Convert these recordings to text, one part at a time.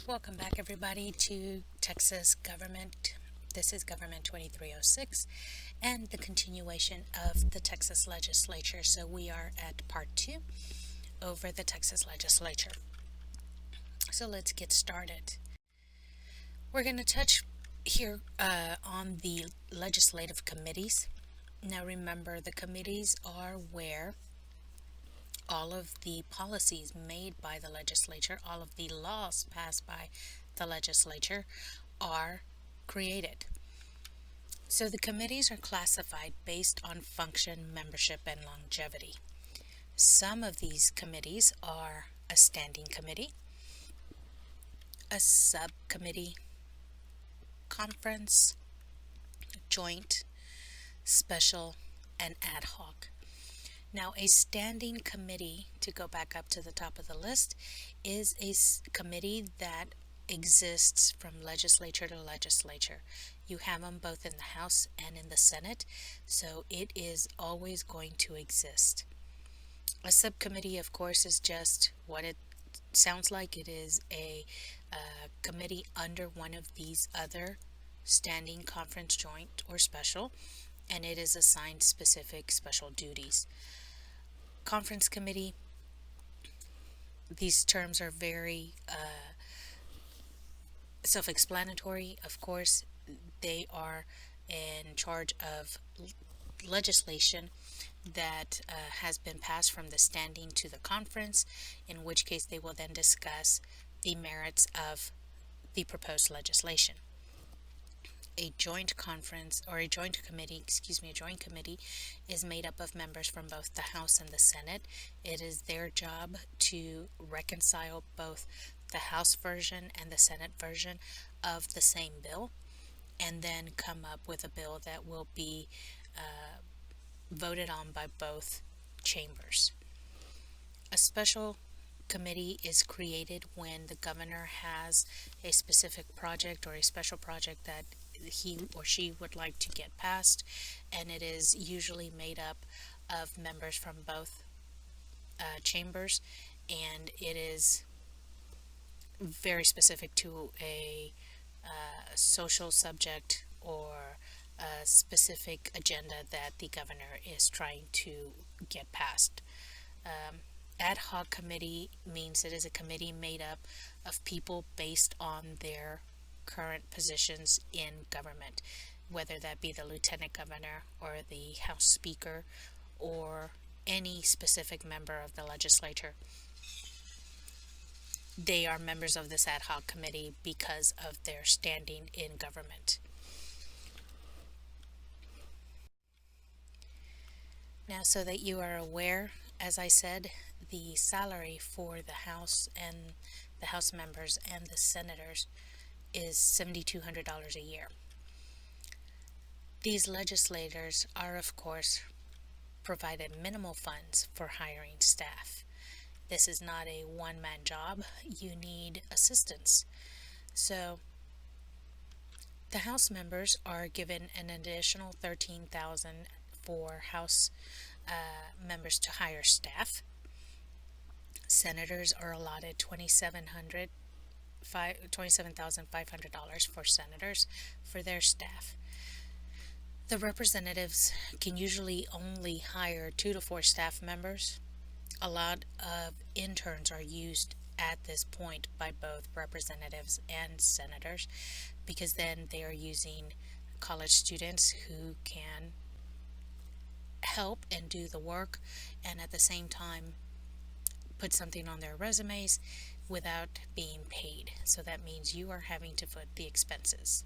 Welcome back, everybody, to Texas Government. This is Government 2306 and the continuation of the Texas Legislature. So we are at part 2 over the Texas Legislature. So let's get started. We're going to touch here on the legislative committees. Now remember, the committees are where all of the policies made by the legislature, all of the laws passed by the legislature are created. So the committees are classified based on function, membership, and longevity. Some of these committees are a standing committee, a subcommittee, conference, joint, special, and ad hoc. Now, a standing committee, to go back up to the top of the list, is a committee that exists from legislature to legislature. You have them both in the House and in the Senate, so it is always going to exist. A subcommittee, of course, is just what it sounds like. It is a committee under one of these other standing, conference, joint, or special, and it is assigned specific special duties. Conference committee, these terms are very self-explanatory. Of course, they are in charge of legislation that has been passed from the standing to the conference, in which case they will then discuss the merits of the proposed legislation. A joint conference, or a joint committee is made up of members from both the House and the Senate. It is their job to reconcile both the House version and the Senate version of the same bill, and then come up with a bill that will be voted on by both chambers. A special committee is created when the governor has a specific project or a special project that he or she would like to get passed, and it is usually made up of members from both chambers, and it is very specific to a social subject or a specific agenda that the governor is trying to get passed. Ad hoc committee means it is a committee made up of people based on their current positions in government, whether that be the lieutenant governor or the House Speaker or any specific member of the legislature. They are members of this ad hoc committee because of their standing in government. Now, so that you are aware, as I said, the salary for the House and the House members and the senators is $7,200 a year. These legislators are, of course, provided minimal funds for hiring staff. This is not a one-man job. You need assistance. So the House members are given an additional $13,000 for House members to hire staff. Senators are allotted $27,500 for senators for their staff. The representatives can usually only hire 2 to 4 staff members. A lot of interns are used at this point by both representatives and senators, because then they are using college students who can help and do the work, and at the same time put something on their resumes without being paid. So that means you are having to foot the expenses.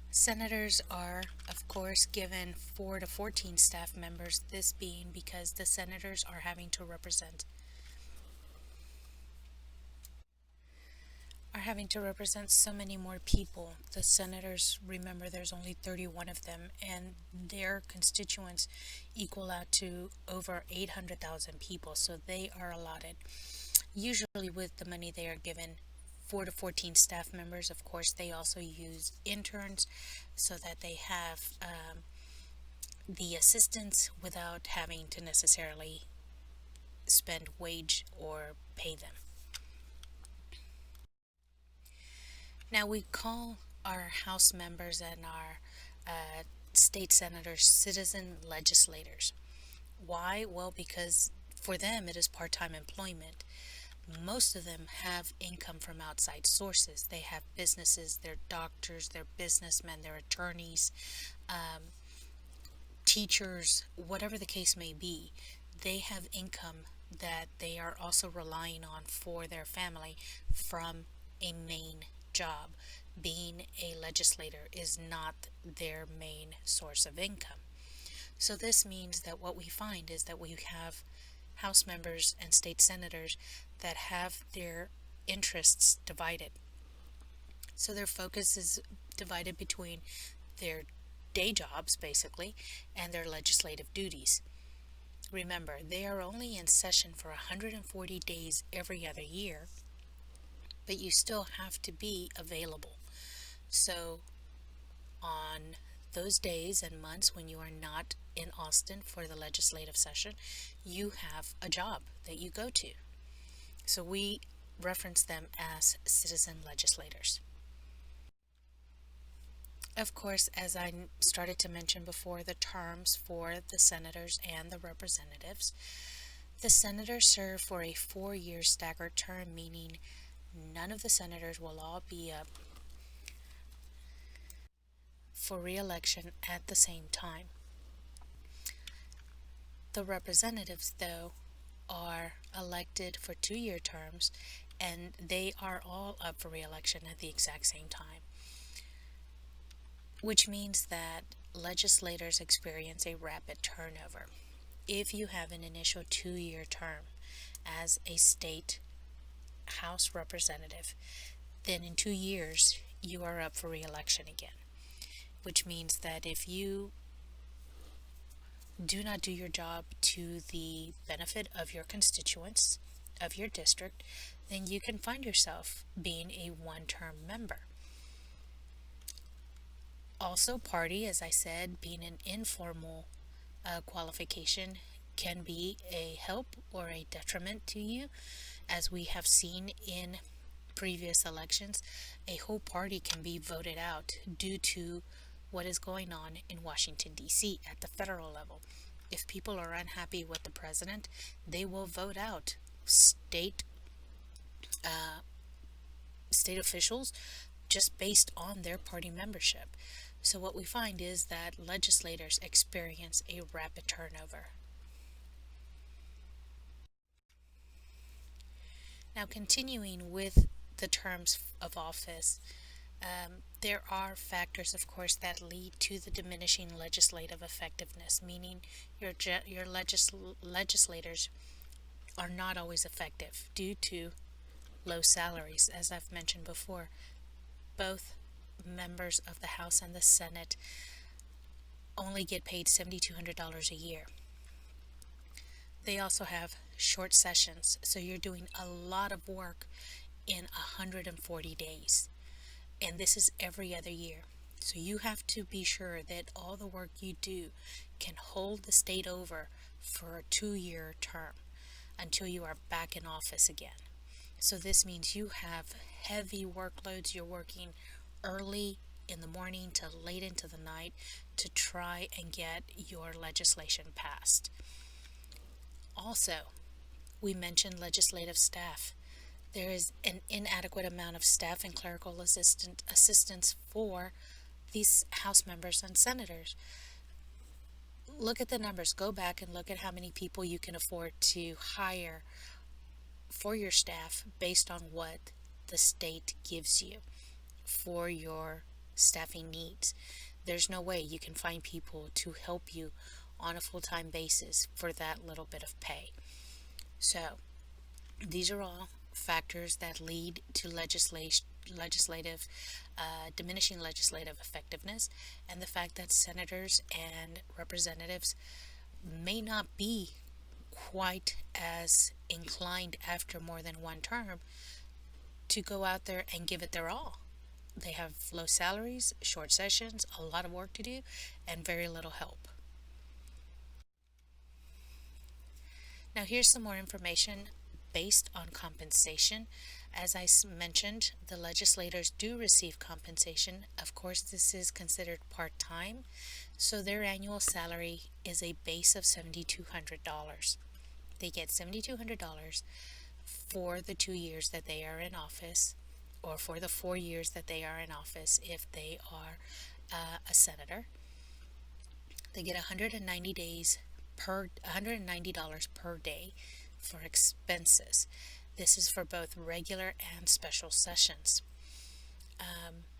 Senators are, of course, given 4 to 14 staff members, this being because the senators are having to represent so many more people. The senators, remember, there's only 31 of them, and their constituents equal out to over 800,000 people, so they are allotted, usually with the money they are given, 4 to 14 staff members. Of course, they also use interns so that they have the assistance without having to necessarily spend wage or pay them. Now, we call our House members and our state senators citizen legislators. Why? Well, because for them it is part-time employment. Most of them have income from outside sources. They have businesses, they're doctors, they're businessmen, they're attorneys, teachers, whatever the case may be. They have income that they are also relying on for their family from a main job. Being a legislator is not their main source of income. So this means that what we find is that we have House members and state senators that have their interests divided. So their focus is divided between their day jobs, basically, and their legislative duties. Remember, they are only in session for 140 days every other year, but you still have to be available. So on those days and months when you are not in Austin for the legislative session, you have a job that you go to. So we reference them as citizen legislators. Of course, as I started to mention before, the terms for the senators and the representatives. The senators serve for a 4-year staggered term, meaning none of the senators will all be up for re-election at the same time. The representatives, though, are elected for 2-year terms, and they are all up for re-election at the exact same time, which means that legislators experience a rapid turnover. If you have an initial 2-year term as a state House representative, then in 2 years you are up for re-election again, which means that if you do not do your job to the benefit of your constituents, of your district, then you can find yourself being a one-term member. Also, party, as I said, being an informal qualification can be a help or a detriment to you. As we have seen in previous elections, a whole party can be voted out due to what is going on in Washington, D.C. at the federal level. If people are unhappy with the president, they will vote out state officials just based on their party membership. So what we find is that legislators experience a rapid turnover. Now, continuing with the terms of office, there are factors, of course, that lead to the diminishing legislative effectiveness, meaning your legislators are not always effective due to low salaries. As I've mentioned before, both members of the House and the Senate only get paid $7,200 a year. They also have short sessions, so you're doing a lot of work in 140 days. And this is every other year. So you have to be sure that all the work you do can hold the state over for a 2-year term until you are back in office again. So this means you have heavy workloads. You're working early in the morning to late into the night to try and get your legislation passed. Also, we mentioned legislative staff. There is an inadequate amount of staff and clerical assistance for these House members and senators. Look at the numbers. Go back and look at how many people you can afford to hire for your staff based on what the state gives you for your staffing needs. There's no way you can find people to help you on a full-time basis for that little bit of pay. So these are all factors that lead to diminishing legislative effectiveness, and the fact that senators and representatives may not be quite as inclined after more than one term to go out there and give it their all. They have low salaries, short sessions, a lot of work to do, and very little help. Now, here's some more information based on compensation. As I mentioned, the legislators do receive compensation. Of course, this is considered part-time, so their annual salary is a base of $7,200. They get $7,200 for the 2 years that they are in office, or for the 4 years that they are in office if they are a senator. They get 190 days per $190 per day for expenses. This is for both regular and special sessions.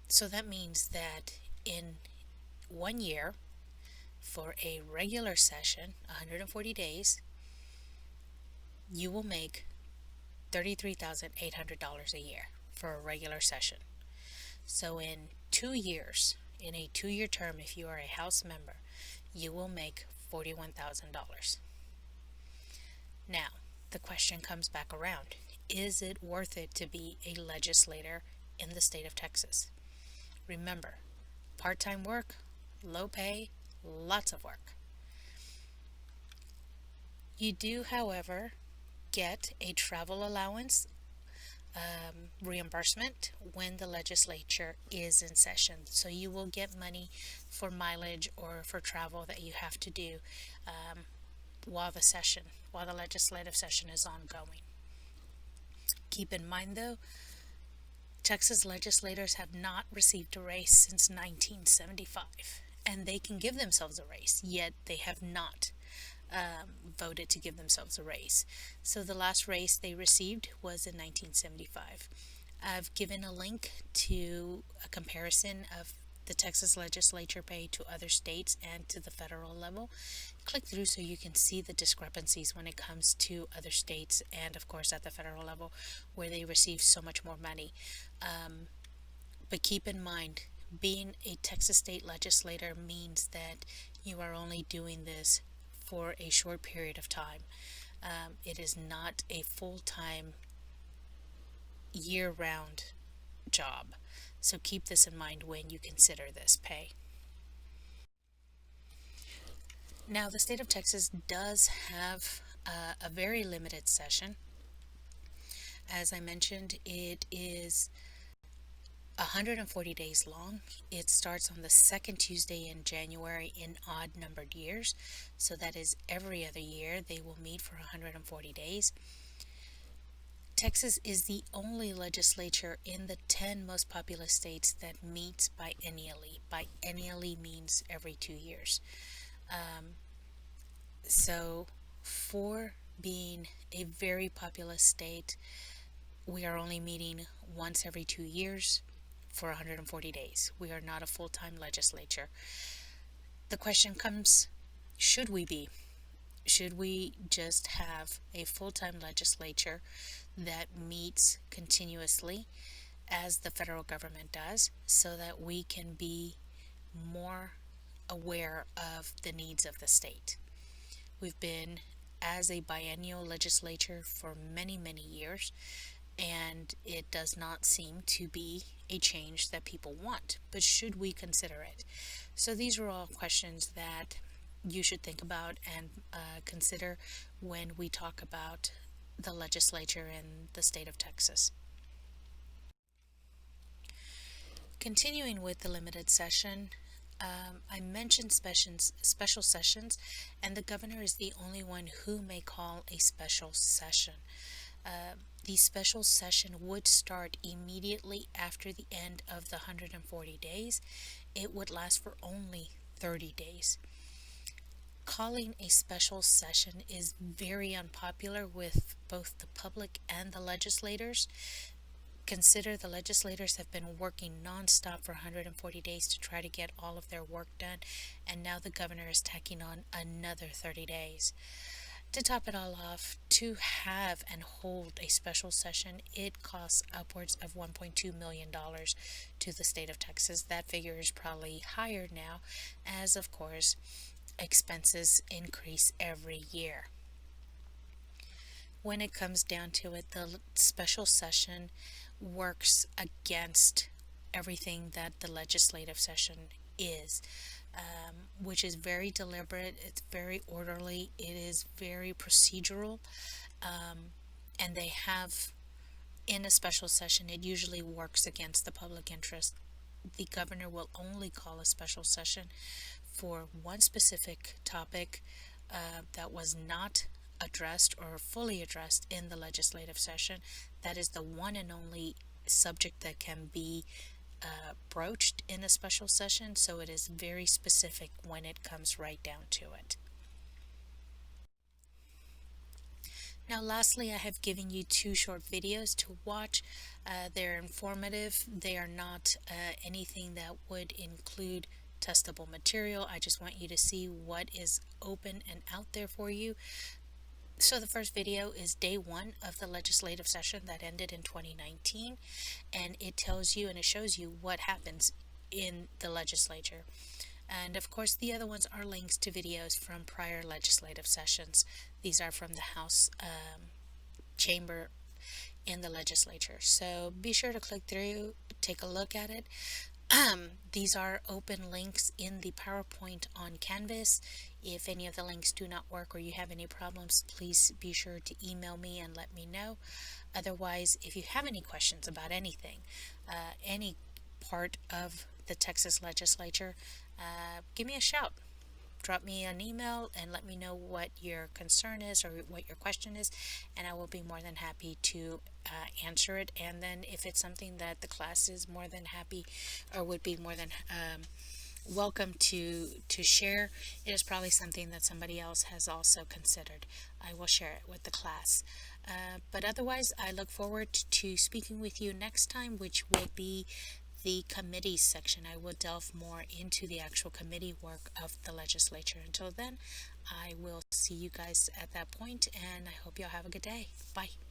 So that means that in 1 year, for a regular session, 140 days, you will make $33,800 a year for a regular session. So in 2 years, in a 2-year term, if you are a House member, you will make $41,000. Now, the question comes back around. Is it worth it to be a legislator in the state of Texas? Remember, part-time work, low pay, lots of work. You do, however, get a travel allowance reimbursement when the legislature is in session. So you will get money for mileage or for travel that you have to do while the legislative session is ongoing. Keep in mind, though, Texas legislators have not received a raise since 1975, and they can give themselves a raise, yet they have not voted to give themselves a raise. So the last raise they received was in 1975. I've given a link to a comparison of the Texas legislature pay to other states and to the federal level. Click through so you can see the discrepancies when it comes to other states and, of course, at the federal level where they receive so much more money. But keep in mind, being a Texas state legislator means that you are only doing this for a short period of time. It is not a full-time, year-round job. So keep this in mind when you consider this pay. Now, the state of Texas does have a very limited session. As I mentioned, it is 140 days long. It starts on the second Tuesday in January in odd numbered years. So that is every other year they will meet for 140 days. Texas is the only legislature in the 10 most populous states that meets biennially. Biennially means every 2 years. So for being a very populous state, we are only meeting once every 2 years for 140 days. We are not a full-time legislature. The question comes, should we be? Should we just have a full-time legislature that meets continuously as the federal government does, so that we can be more aware of the needs of the state? We've been as a biennial legislature for many, many years, and it does not seem to be a change that people want. But should we consider it? So these are all questions that you should think about and consider when we talk about the legislature in the state of Texas. Continuing with the limited session, I mentioned special sessions, and the governor is the only one who may call a special session. The special session would start immediately after the end of the 140 days. It would last for only 30 days. Calling a special session is very unpopular with both the public and the legislators. Consider the legislators have been working non-stop for 140 days to try to get all of their work done, and now the governor is tacking on another 30 days. To top it all off, to have and hold a special session, it costs upwards of $1.2 million to the state of Texas. That figure is probably higher now, as of course expenses increase every year. When it comes down to it, the special session works against everything that the legislative session is. which is very deliberate, it's very orderly, it is very procedural, and they have, in a special session, it usually works against the public interest. The governor will only call a special session for one specific topic that was not addressed or fully addressed in the legislative session. That is the one and only subject that can be broached in a special session, so it is very specific when it comes right down to it. Now, lastly, I have given you two short videos to watch. They're informative. They are not anything that would include testable material. I just want you to see what is open and out there for you. So the first video is day one of the legislative session that ended in 2019, and it tells you and it shows you what happens in the legislature. And of course, the other ones are links to videos from prior legislative sessions. These are from the House chamber in the legislature. So be sure to click through, take a look at it. These are open links in the PowerPoint on Canvas. If any of the links do not work or you have any problems, please be sure to email me and let me know. Otherwise, if you have any questions about anything, any part of the Texas Legislature, give me a shout. Drop me an email and let me know what your concern is or what your question is, and I will be more than happy to answer it. And then if it's something that the class is more than happy or would be more than welcome to share, it is probably something that somebody else has also considered. I will share it with the class. But otherwise, I look forward to speaking with you next time, which will be the committees section. I will delve more into the actual committee work of the legislature. Until then, I will see you guys at that point, and I hope y'all have a good day. Bye.